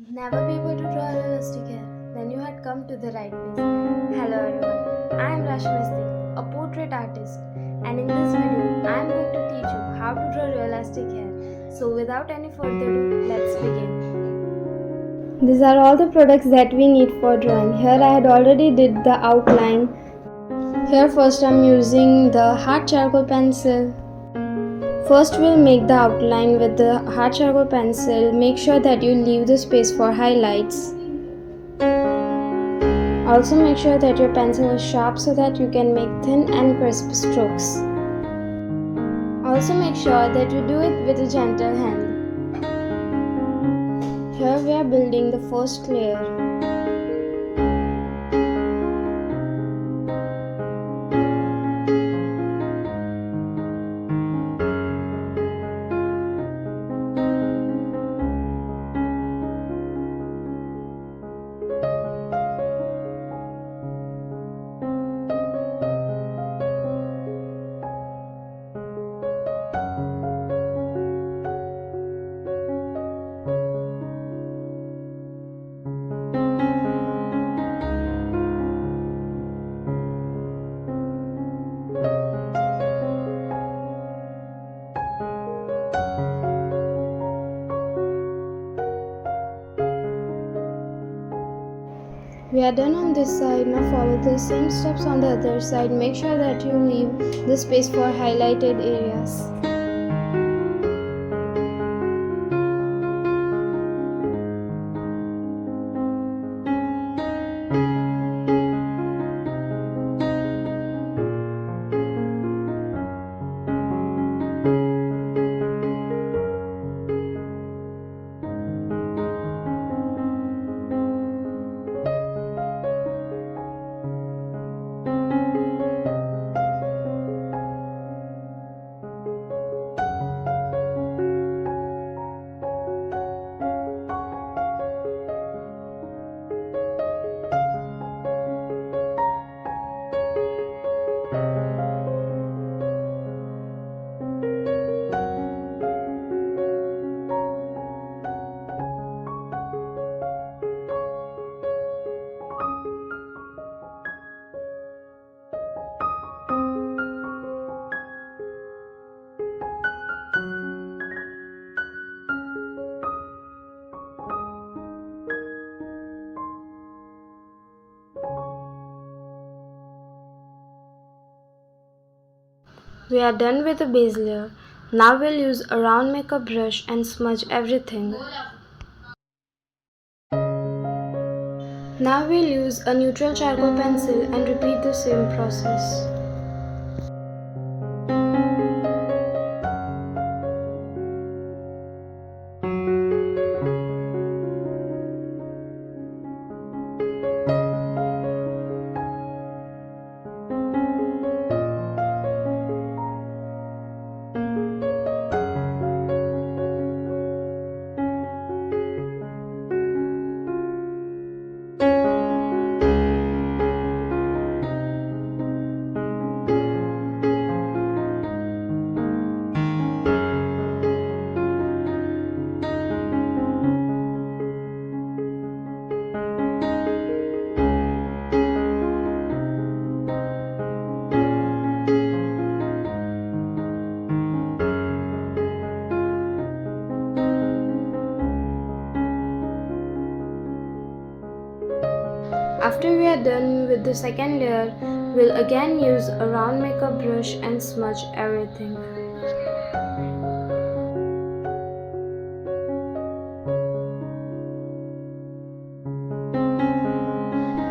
Never be able to draw realistic hair, then you had come to the right place. Hello everyone, I am Rashi Mistry, a portrait artist, and in this video, I am going to teach you how to draw realistic hair. So without any further ado, let's begin. These are all the products that we need for drawing. Here I had already did the outline. Here first I am using the hard charcoal pencil. First we'll make the outline with the hard charcoal pencil. Make sure that you leave the space for highlights. Also make sure that your pencil is sharp so that you can make thin and crisp strokes. Also make sure that you do it with a gentle hand. Here we are building the first layer. We are done on this side. Now follow the same steps on the other side. Make sure that you leave the space for highlighted areas. We are done with the base layer. Now we'll use a round makeup brush and smudge everything. Now we'll use a neutral charcoal pencil and repeat the same process. After we are done with the second layer, we'll again use a round makeup brush and smudge everything.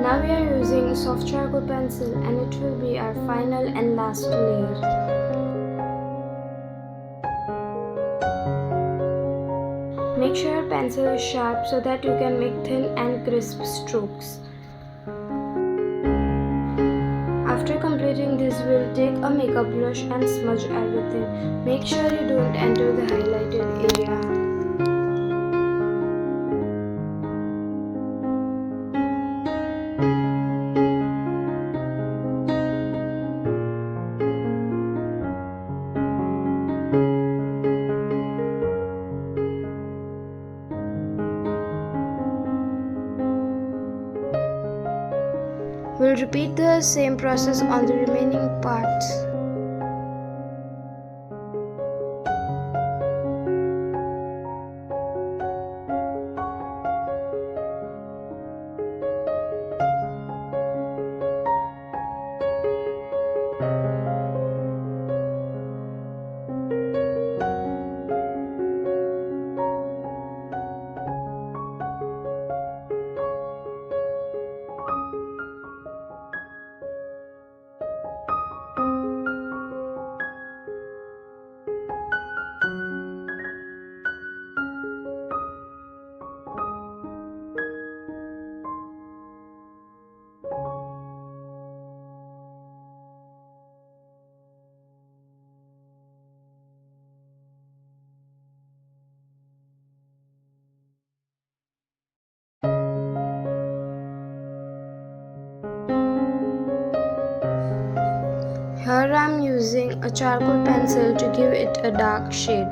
Now we are using a soft charcoal pencil and it will be our final and last layer. Make sure your pencil is sharp so that you can make thin and crisp strokes. After completing this, we'll take a makeup brush and smudge everything. Make sure you don't enter the highlighted area. We'll repeat the same process on the remaining parts. Here I am using a charcoal pencil to give it a dark shade.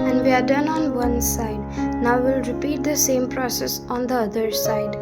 And we are done on one side. Now we'll repeat the same process on the other side.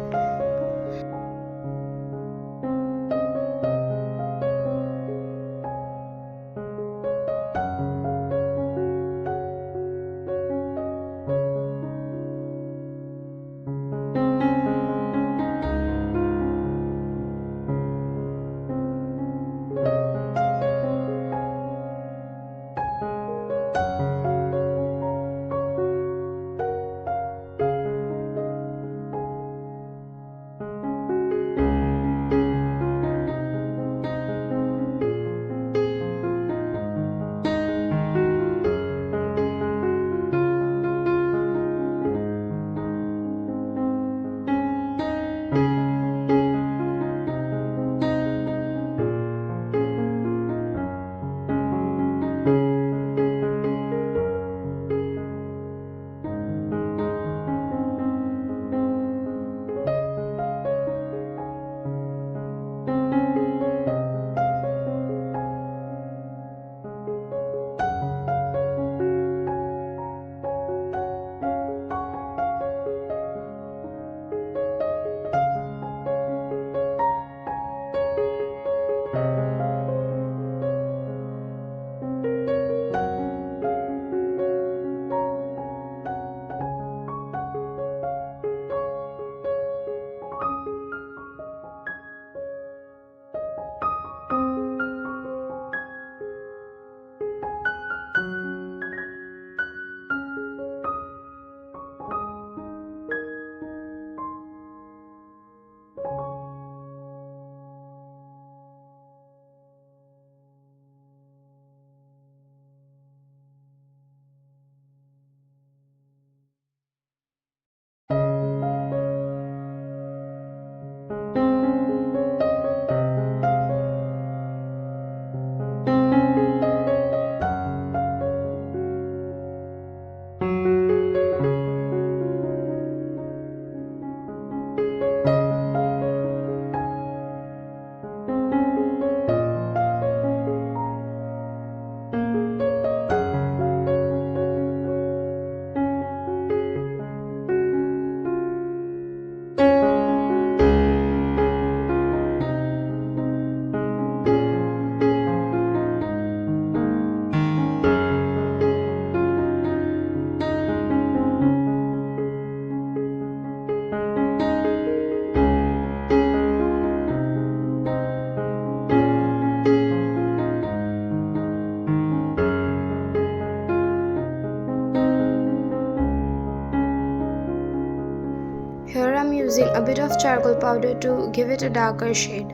Here I'm using a bit of charcoal powder to give it a darker shade.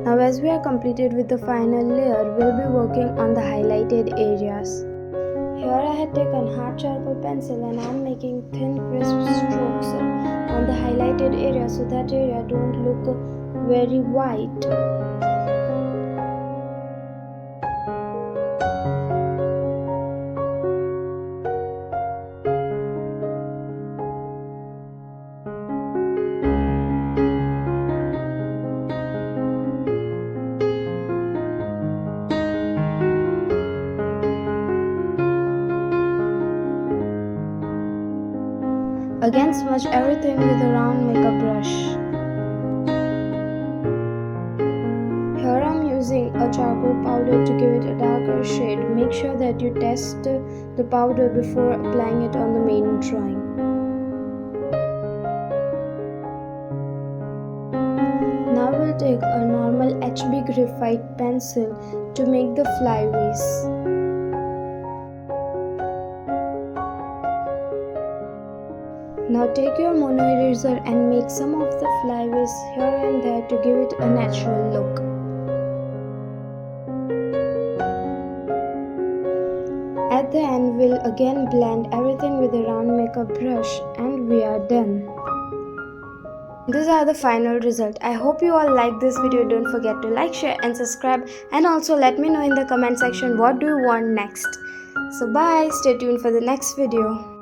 Now as we are completed with the final layer, we'll be working on the highlighted areas. Here I had taken hard charcoal pencil and I'm making thin crisp strokes on the highlighted area so that area don't look very white. Again, smudge everything with a round makeup brush. Here I'm using a charcoal powder to give it a darker shade. Make sure that you test the powder before applying it on the main drawing. Now we'll take a normal HB graphite pencil to make the flyways. Now take your mono eraser and make some of the flyways here and there to give it a natural look. At the end, we'll again blend everything with a round makeup brush and we are done. These are the final result. I hope you all like this video. Don't forget to like, share and subscribe, and also let me know in the comment section what do you want next. So bye, stay tuned for the next video.